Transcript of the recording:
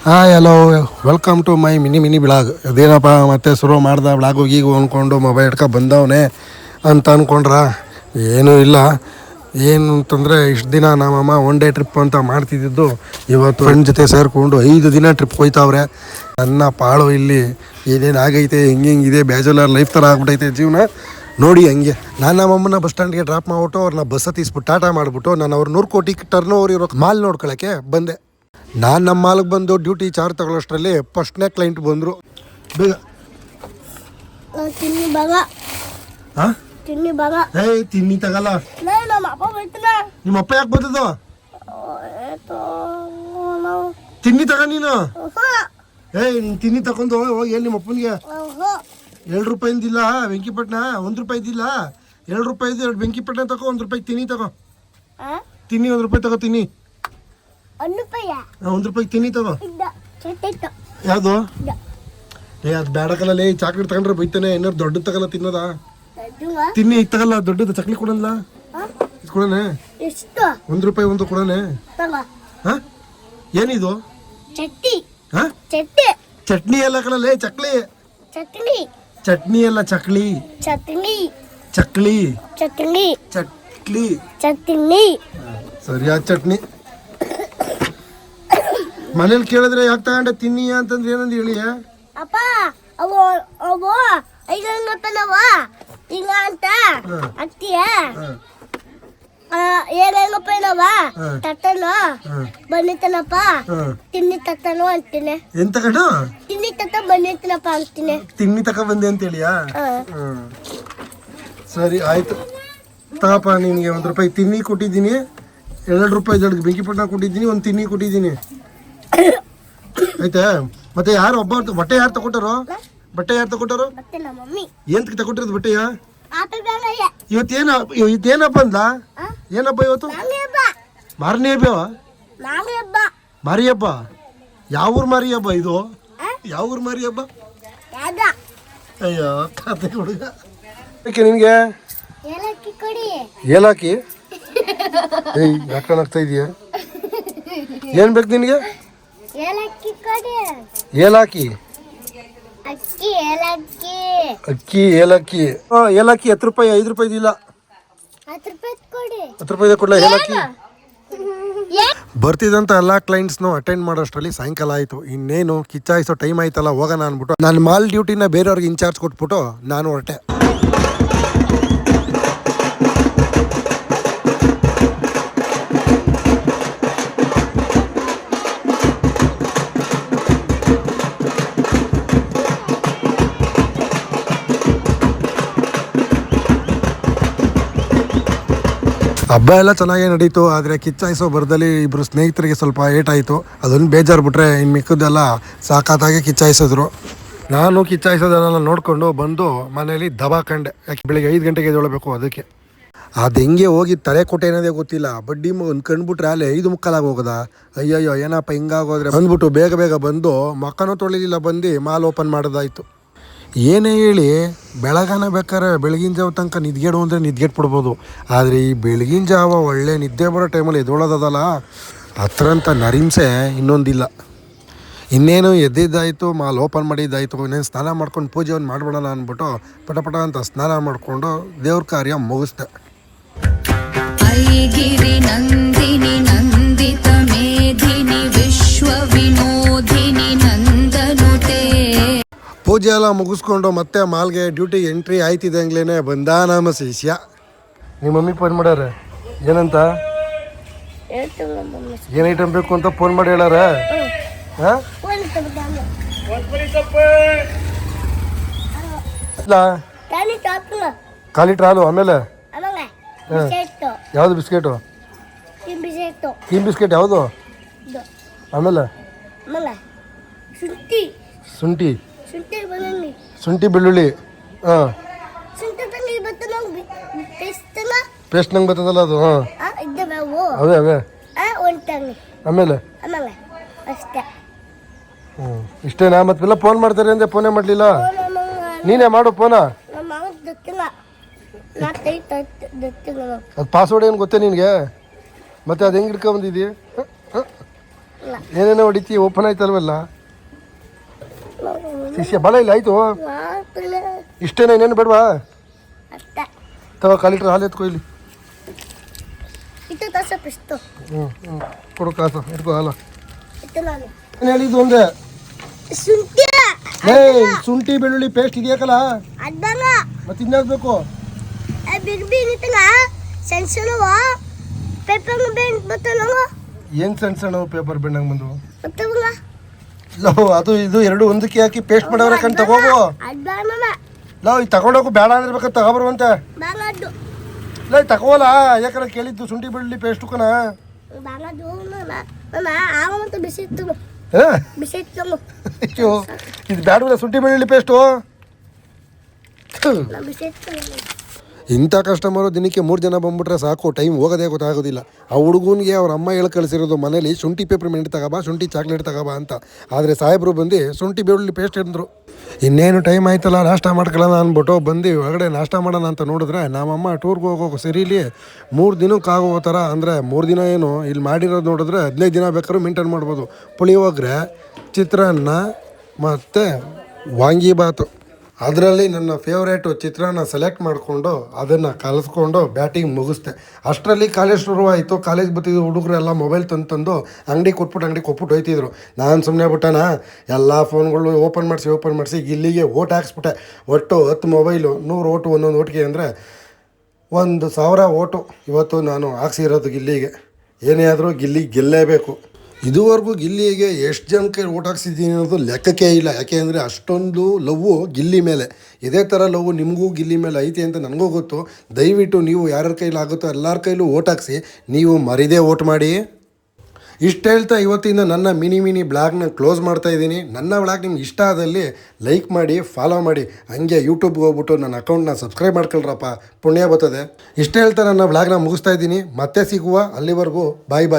Hi hello welcome to my mini blog. ಅದೇನಪ್ಪ ಮತ್ತೆ ಶುರು ಮಾಡ್ದೆ ಬ್ಲಾಗು ಈಗ ಅಂದ್ಕೊಂಡು ಮೊಬೈಲ್ ಹಿಡ್ಕೊಂಡು ಬಂದವನೇ ಅಂತ ಅಂದ್ಕೊಂಡ್ರ ಏನೂ ಇಲ್ಲ. ಏನು ಅಂತಂದರೆ ಇಷ್ಟು ದಿನ ನಮ್ಮಮ್ಮ ಒನ್ ಡೇ ಟ್ರಿಪ್ ಅಂತ ಮಾಡ್ತಿದ್ದು ಇವತ್ತು ಫ್ರೆಂಡ್ ಜೊತೆ ಸೇರಿಕೊಂಡು 5 ದಿನ ಟ್ರಿಪ್ ಹೋಯ್ತಾವ್ರೆ. ನನ್ನ ಪಾಳು ಇಲ್ಲಿ ಏನೇನು ಆಗೈತೆ ಹಿಂಗಿದೆ ಬ್ಯಾಚುಲರ್ ಲೈಫ್ ಥರ ಆಗ್ಬಿಟ್ಟೈತೆ ಜೀವನ ನೋಡಿ. ಹಂಗೆ ನಾನು ನಮ್ಮಮ್ಮನ ಬಸ್ ಸ್ಟ್ಯಾಂಡ್ಗೆ ಡ್ರಾಪ್ ಮಾಡಿಬಿಟ್ಟು ಅವ್ರನ್ನ ಬಸ್ ಹತ್ತಿಸ್ಬಿಟ್ಟು ಟಾಟಾ ಮಾಡಿಬಿಟ್ಟು ನಾನು ಅವ್ರು 100 ಕೋಟಿ ಟರ್ನ್ ಓವರ್ ಇರೋ ಮಾಲ್ ನೋಡ್ಕೊಳ್ಳೋಕ್ಕೆ ಬಂದೆ. ನಾನು ನಮ್ಮ ಮಾಲ್ಗೆ ಬಂದು ಡ್ಯೂಟಿ ಚಾರ್ಜ್ ತಗೊಳ್ಳೋಷ್ಟರಲ್ಲಿ ಫಸ್ಟ್ನೇ ಕ್ಲೈಂಟ್ ಬಂದರು. ಬೇಗ ಹಾಂ ತಿನ್ನಿ ತಗಲ್ಲ. ನಿಮ್ಮ ಅಪ್ಪ ಯಾಕೆ ಬಂದದ್ದು? ತಿನ್ನಿ ತಗ ನೀನು. ನೀನು ತಿನ್ನಿ ತಗೊಂಡು ಹೋಗಿ ನಿಮ್ಮ ಅಪ್ಪನಿಗೆ 2 ರೂಪಾಯಿಂದಿಲ್ಲ ಬೆಂಕಿಪಟ್ಟಣ, 1 ರೂಪಾಯಿದಿಲ್ಲ, 2 ರೂಪಾಯಿದು 2 ಬೆಂಕಿಪಟ್ಟಣ ತಗೋ, 1 ರೂಪಾಯಿ ತಿನ್ನಿ ತಗೋ. ತಿನ್ನಿ 1 ರೂಪಾಯಿ ತಗೋ ತಿನ್ನಿ. 1 ರೂಪಾಯಿ ತಿನ್ನಿ ತಗೋ. ಯಾವುದು ಅದು ಬೇಡಕಲ್ಲ. ಚಾಕ್ಲೇಟ್ ತಗೊಂಡ್ರೆ ಬೈತಾನೆ. ಏನಾರು ದೊಡ್ಡದು ತಗಲ್ಲ ತಿನ್ನೋದ. ತಿನ್ನಿ ಈಗ ತಗಲ್ಲ. ದೊಡ್ಡದು ಚಕ್ಲಿ ಕೊಡಲ್ಲ. ಇದು ಕೊಡೋಣ 1 ರೂಪಾಯಿ ಒಂದು ಕೊಡೋಣ. ಹಾಂ ಏನಿದು? ಚಟ್ನಿ ಎಲ್ಲ ಕಣಲ್ಲ ಚಕ್ಲಿ. ಚಟ್ನಿ ಎಲ್ಲ ಚಕ್ಲಿ. ಚಕ್ಲಿ ಸರಿಯಾದ ಚಟ್ನಿ. ಮನೇಲಿ ಕೇಳಿದ್ರೆ ಯಾಕೆ ತಗೊಂಡೆ ತಿನ್ನಿ ಅಂತಂದ್ರೆ ಏನಂದು ಹೇಳಿ. ಅಪ್ಪ ಅವು 5 ರೂಪಾಯಿನವ ಈಗ ಅಂತ ಅಕ್ತಿಯ 7 ರೂಪಾಯಿನವ ತಟ್ಟನು ಬಂದಿತ್ತನಪ್ಪ ತಿನ್ನಿ ತಟ್ಟನು ಅಂತೀನಿ. ಏನ್ ತಗೊಂಡು ತಿನ್ನಿ ತಟ್ಟ ಬಂದಿತ್ತನಪ್ಪ ಅಂತೀನಿ. ತಿನ್ನಿ ತಕ ಬಂದೆ ಅಂತ ಹೇಳಿಯಾ? ಸರಿ ಆಯ್ತು ತಗಪ್ಪ. ನಿನಗೆ 1 ರೂಪಾಯಿ ತಿನ್ನಿ ಕೊಟ್ಟಿದ್ದೀನಿ, 2 ರೂಪಾಯಿ ದೊಡ್ಡ ಬೆಂಕಿಪಟ್ಟಣ ಕೊಟ್ಟಿದ್ದೀನಿ, 1 ತಿನ್ನಿ ಕೊಟ್ಟಿದ್ದೀನಿ ಆಯ್ತಾ? ಮತ್ತೆ ಯಾರು ಒಬ್ಬ ಬಟ್ಟೆ ಯಾರು ತಗೊಟ್ಟಾರೋ? ಬಟ್ಟೆ ಯಾರು ತಗೊಟ್ಟಾರೋ? ಏನ್ ತಗೊಟ್ಟಿರೋದು ಬಟ್ಟೆಯ? ಇವತ್ತೇನಪ್ಪ ಅಂದ? ಏನಪ್ಪ ಇವತ್ತು? ಮಾರನೇ ಹಬ್ಬ. ಮಾರಿ ಹಬ್ಬ? ಯಾವ ಊರ್ ಮಾರಿ ಹಬ್ಬ ಇದು? ಯಾವ ಊರ್ ಮಾರಿ ಹಬ್ಬ? ಅಯ್ಯೋ ಕತೆ ಹುಡುಗ. ನಿನ್ಗೆ ಏಲಕ್ಕಿ ಯಾಕಣಾಗ್ತಾ ಇದೀಯ? ಏನ್ ಬೇಕು ನಿನ್ಗೆ? ಏಲಕ್ಕಿ ಅಕ್ಕಿ ಏಲಕ್ಕಿ 10 ರೂಪಾಯಿ 5 ರೂಪಾಯಿ ಇಲ್ಲ. 10 ರೂಪಾಯಿ ಕೊಡ್ಲ ಏಲಕ್ಕಿ? ಬರ್ತಿದ್ದಂತ ಎಲ್ಲ ಕ್ಲೈಂಟ್ಸ್ನು ಅಟೆಂಡ್ ಮಾಡೋಷ್ಟರಲ್ಲಿ ಸಾಯಂಕಾಲ ಆಯಿತು. ಇನ್ನೇನು ಕಿಚ್ಚಾಯಿಸೋ ಟೈಮ್ ಆಯ್ತಲ್ಲ ಹೋಗೋಣ ಅಂದ್ಬಿಟ್ಟು ನಾನು ಮಾಲ್ ಡ್ಯೂಟಿನ ಬೇರೆಯವ್ರಿಗೆ ಇನ್ಚಾರ್ಜ್ ಕೊಟ್ಬಿಟ್ಟು ನಾನು ಹೊರಟೆ. ಹಬ್ಬ ಎಲ್ಲ ಚೆನ್ನಾಗೇ ನಡೀತು. ಆದರೆ ಕಿಚ್ಚಾಯಿಸೋ ಬರದಲ್ಲಿ ಇಬ್ಬರು ಸ್ನೇಹಿತರಿಗೆ ಸ್ವಲ್ಪ ಏಟಾಯಿತು. ಅದೊಂದು ಬೇಜಾರು ಬಿಟ್ರೆ ಇನ್ನು ಮಿಕ್ಕದೆಲ್ಲ ಸಾಕಾತಾಗೆ ಕಿಚ್ಚಾಯಿಸಿದ್ರು. ನಾನು ಕಿಚ್ಚಾಯಿಸೋದನ್ನೆಲ್ಲ ನೋಡಿಕೊಂಡು ಬಂದು ಮನೇಲಿ ದಬಾ ಕಂಡೆ. ಯಾಕೆ ಬೆಳಿಗ್ಗೆ 5 ಗಂಟೆಗೆ ಎದ್ದೇಳಬೇಕು ಅದಕ್ಕೆ. ಅದು ಹೆಂಗೆ ಹೋಗಿ ತಲೆ ಕೊಟ್ಟೆ ಅನ್ನೋದೇ ಗೊತ್ತಿಲ್ಲ. ಬಡ್ಡಿ ಮಗನ ಕಂಡುಬಿಟ್ರೆ ಅಲ್ಲಿ 5:45 ಹೋಗೋದ. ಅಯ್ಯಯ್ಯೋ ಏನಪ್ಪ ಹಿಂಗಾಗೋದ್ರೆ ಅಂದ್ಬಿಟ್ಟು ಬೇಗ ಬಂದು ಮಕ್ಕನೂ ತೊಳಿಲಿಲ್ಲ ಬಂದು ಮಾಲ್ ಓಪನ್ ಮಾಡೋದಾಯಿತು. ಏನೇ ಹೇಳಿ ಬೆಳಗಾನ ಬೇಕಾದ್ರೆ ಬೆಳಗಿನ ಜಾವ ತನಕ ನಿದ್ಗೆಡು ಅಂದರೆ ನಿದ್ಗೆಟ್ಬಿಡ್ಬೋದು. ಆದರೆ ಈ ಬೆಳಗಿನ ಜಾವ ಒಳ್ಳೆ ನಿದ್ದೆ ಬರೋ ಟೈಮಲ್ಲಿ ಎದ್ದೊಳೋದಲ್ಲ ಹತ್ರಂತ ನರಿಂಸೆ ಇನ್ನೊಂದಿಲ್ಲ. ಇನ್ನೇನು ಎದ್ದಿದ್ದಾಯಿತು, ಮಾಲ್ ಓಪನ್ ಮಾಡಿದ್ದಾಯಿತು. ಇನ್ನೇನು ಸ್ನಾನ ಮಾಡ್ಕೊಂಡು ಪೂಜೆ ಒಂದು ಮಾಡ್ಬಿಡೋಣ ಅಂದ್ಬಿಟ್ಟು ಪಟ ಅಂತ ಸ್ನಾನ ಮಾಡಿಕೊಂಡು ದೇವ್ರ ಕಾರ್ಯ ಮುಗಿಸ್ದೆ. ಐಗಿರಿ ನಂದಿನಿ ನಂದಿತ ಮೇಧಿನಿ ವಿಶ್ವ ವಿನೋದಿನಿ ನಂದನುತೆ. ಪೂಜೆ ಎಲ್ಲ ಮುಗಿಸ್ಕೊಂಡು ಮತ್ತೆ ಮಾಲ್ಗೆ ಡ್ಯೂಟಿ ಎಂಟ್ರಿ ಆಯ್ತಿದ್ದಂಗ್ಲೇ ಬಂದ ನಮ್ಮ ಶಿಷ್ಯ. ನಿಮ್ಮ ಮಮ್ಮಿ ಫೋನ್ ಮಾಡ್ಯಾರ ಏನಂತ? ಏನು ಐಟಮ್ ಬೇಕು ಅಂತ ಫೋನ್ ಮಾಡಿ ಹೇಳಾರ? ಖಾಲಿ ಟ್ರಾಲು. ಆಮೇಲೆ ಯಾವುದು ಬಿಸ್ಕೆಟು? ಕ್ರೀಮ್ ಬಿಸ್ಕೆಟ್ ಯಾವುದು? ಆಮೇಲೆ ಶುಂಠಿ ಬೆಳ್ಳುಳ್ಳಿ. ಹಾಂ ಪೇಸ್ಟ್ ನಂಗೆ ಬರ್ತದಲ್ಲ ಅದು. ಹಾಂ ಅವೇ ಆಮೇಲೆ ಇಷ್ಟೇನಾ? ಮತ್ತೆಲ್ಲ ಫೋನ್ ಮಾಡ್ತಾರೆ ಅಂದೆ ಫೋನೇ ಮಾಡಲಿಲ್ಲ. ನೀನೇ ಮಾಡು ಫೋನ. ಅದು ಪಾಸ್ವರ್ಡ್ ಏನು ಗೊತ್ತೇ ನಿನಗೆ? ಮತ್ತೆ ಅದು ಹೆಂಗೆ ಹಿಡ್ಕೊಂಬಂದಿದ್ದೀಯ? ಏನೇನೋ ಹೊಡಿತಿ ಓಪನ್ ಆಯ್ತಲ್ವಲ್ಲ ಶಿಷ್ಯ ಬಲ ಇಲ್ಲ ಆಯ್ತು ಮಾಡ್ತೀನಿ ಇಷ್ಟೇನ ಇನ್ನೇನು ಬೇಡವಾ ಅಷ್ಟೇ ತಗೋ 1 ಲೀಟ್ರ್ ಹಾಲು ಎತ್ಕೊ ಇಲ್ಲಿ ಇಟ್ಟು ತಸ ಪಿಸ್ತು ಕೊಡು ಕಾಸು ಎತ್ಕೋ ಹಾಲು ಇಟ್ಟು ನಾನು ಏನು ಹೇಳಿದ್ದು ಒಂದೇ ಶುಂಠಿ ಶುಂಠಿ ಬೆಳ್ಳುಳ್ಳಿ ಪೇಸ್ಟ್ ಇದೆಯಾಕಲ್ಲ ಅಡ್ಡಂಗ ಮತ್ತೆ ಇನ್ಯಾಕಬೇಕು ಬಿಗ್ ನಿಂತಂಗ ಸಣ್ಣ ಸಣ್ಣವ ಪೇಪರ್ ಬೆಂಡ್ ಬತ್ತನವ ಏನು ಸಣ್ಣ ಸಣ್ಣ ಪೇಪರ್ ಬೆಣ್ಣಂಗೆ ಬಂದು ಬತ್ತವಂಗ ಲವ್ ಅದು ಇದು ಎರಡು ಒಂದಕ್ಕೆ ಹಾಕಿ ಪೇಸ್ಟ್ ಮಾಡವ್ರೆ ಕಣ್ ತಗೋಗು ಅಡ್ಡಾನವ ಲವ್ ಈಗ ತಗೊಂಡೋಗು ಬೇಡ ಅಂದ್ರೆ ಬೇಕಾದ್ರೆ ತಗೊಬರುವಂತೆ ಬಾಗದ್ದು ಇಲ್ಲ ತಗೋಲ್ಲ ಯಾಕಂದ್ರೆ ಕೇಳಿದ್ದು ಶುಂಠಿ ಬೆಳ್ಳುಳ್ಳಿ ಪೇಸ್ಟು ಕಣ ಬಾಗದ್ದು ನಾನು ಆಗ ಮತ್ತೆ ಬಿಸಿ ಇತ್ತು ಬಿಸಿ ಇತ್ತು ಅಯ್ಯೋ ಇದು ಬೇಡವಲ್ಲ ಶುಂಠಿ ಬೆಳ್ಳುಳ್ಳಿ ಪೇಸ್ಟು ನಾನು ಬಿಸಿ ಇತ್ತು ಇಂಥ ಕಸ್ಟಮರು ದಿನಕ್ಕೆ 3 ಜನ ಬಂದ್ಬಿಟ್ರೆ ಸಾಕು ಟೈಮ್ ಹೋಗೋದೇ ಗೊತ್ತಾಗೋದಿಲ್ಲ ಆ ಹುಡುಗನಿಗೆ ಅವ್ರ ಅಮ್ಮ ಹೇಳಿ ಕಳಿಸಿರೋದು ಮನೇಲಿ ಶುಂಠಿ ಪೇಪರ್ಮೆಂಟ್ ತಗೋಬಾ ಶುಂಠಿ ಚಾಕ್ಲೇಟ್ ತಗೋಬಾ ಅಂತ ಆದರೆ ಸಾಹೇಬರು ಬಂದು ಶುಂಠಿ ಬೆಳ್ಳುಳ್ಳಿ ಪೇಸ್ಟ್ ಹೇಳಿದ್ರು ಇನ್ನೇನು ಟೈಮ್ ಆಯ್ತಲ್ಲ ನಾಷ್ಟ ಮಾಡ್ಕೊಳ್ಳೋಣ ಅಂದ್ಬಿಟ್ಟು ಬಂದು ಹೊರಗಡೆ ನಾಷ್ಟ ಮಾಡೋಣ ಅಂತ ನೋಡಿದ್ರೆ ನಮ್ಮಮ್ಮ ಟೂರ್ಗೆ ಹೋಗೋ ಸರಿಲಿ 3 ದಿನಕ್ಕೆ ಆಗೋ ಥರ ಅಂದರೆ 3 ದಿನ ಏನು ಇಲ್ಲಿ ಮಾಡಿರೋದು ನೋಡಿದ್ರೆ 15 ದಿನ ಬೇಕಾದ್ರೂ ಮೇಂಟೈನ್ ಮಾಡ್ಬೋದು ಪುಳಿಯೋಗರೆ ಚಿತ್ರಾನ್ನ ಮತ್ತು ವಾಂಗಿಬಾತು ಅದರಲ್ಲಿ ನನ್ನ ಫೇವ್ರೇಟು ಚಿತ್ರಾನ್ನ ಸೆಲೆಕ್ಟ್ ಮಾಡಿಕೊಂಡು ಅದನ್ನು ಕಲಿಸ್ಕೊಂಡು ಬ್ಯಾಟಿಂಗ್ ಮುಗಿಸ್ದೆ ಅಷ್ಟರಲ್ಲಿ ಕಾಲೇಜ್ ಶುರುವಾಯಿತು ಕಾಲೇಜ್ ಬರ್ತಿದ್ದು ಹುಡುಗರೆಲ್ಲ ಮೊಬೈಲ್ ತಂದು ಅಂಗಡಿ ಕೊಟ್ಬಿಟ್ಟು ಹೋಯ್ತಿದ್ರು ನಾನು ಸುಮ್ಮನೆ ಬಿಟ್ಟನ ಎಲ್ಲ ಫೋನ್ಗಳು ಓಪನ್ ಮಾಡಿಸಿ ಇಲ್ಲಿಗೆ ಓಟ್ ಹಾಕ್ಸ್ಬಿಟ್ಟೆ ಒಟ್ಟು 10 ಮೊಬೈಲು 100 ಓಟು ಒಂದೊಂದು ಓಟಿಗೆ ಅಂದರೆ 1,000 ಓಟು ಇವತ್ತು ನಾನು ಹಾಕ್ಸಿರೋದು ಗಿಲ್ಲಿಗೆ ಏನೇ ಆದರೂ ಗಿಲ್ಲಿ ಗೆಲ್ಲೇಬೇಕು ಇದುವರೆಗೂ ಗಿಲ್ಲಿಗೆ ಎಷ್ಟು ಜನಕ್ಕೆ ಓಟ್ ಹಾಕ್ಸಿದ್ದೀನಿ ಅನ್ನೋದು ಲೆಕ್ಕಕ್ಕೆ ಇಲ್ಲ ಯಾಕೆ ಅಂದರೆ ಅಷ್ಟೊಂದು ಲವ್ವು ಗಿಲ್ಲಿ ಮೇಲೆ ಇದೇ ಥರ ಲವ್ ನಿಮಗೂ ಗಿಲ್ಲಿ ಮೇಲೆ ಐತೆ ಅಂತ ನನಗೂ ಗೊತ್ತು ದಯವಿಟ್ಟು ನೀವು ಯಾರ್ಯಾರ ಕೈಲಿ ಆಗುತ್ತೋ ಎಲ್ಲರ ಕೈಲೂ ಓಟ್ ಹಾಕ್ಸಿ ನೀವು ಮರಿದೇ ಓಟ್ ಮಾಡಿ ಇಷ್ಟು ಹೇಳ್ತಾ ಇವತ್ತಿಂದ ನನ್ನ ಮಿನಿ ಬ್ಲಾಗ್ನ ಕ್ಲೋಸ್ ಮಾಡ್ತಾ ಇದ್ದೀನಿ ನನ್ನ ಬ್ಲಾಗ್ ನಿಮ್ಗೆ ಇಷ್ಟ ಆದಲ್ಲಿ ಲೈಕ್ ಮಾಡಿ ಫಾಲೋ ಮಾಡಿ ಹಂಗೆ ಯೂಟ್ಯೂಬ್ಗೆ ಹೋಗ್ಬಿಟ್ಟು ನನ್ನ ಅಕೌಂಟ್ನ ಸಬ್ಸ್ಕ್ರೈಬ್ ಮಾಡ್ಕೊಳ್ರಪ್ಪ ಪುಣ್ಯ ಬರ್ತದೆ ಇಷ್ಟು ಹೇಳ್ತಾ ನನ್ನ ಬ್ಲಾಗ್ನ ಮುಗಿಸ್ತಾ ಇದ್ದೀನಿ ಮತ್ತೆ ಸಿಗುವ ಅಲ್ಲಿವರೆಗೂ ಬಾಯ್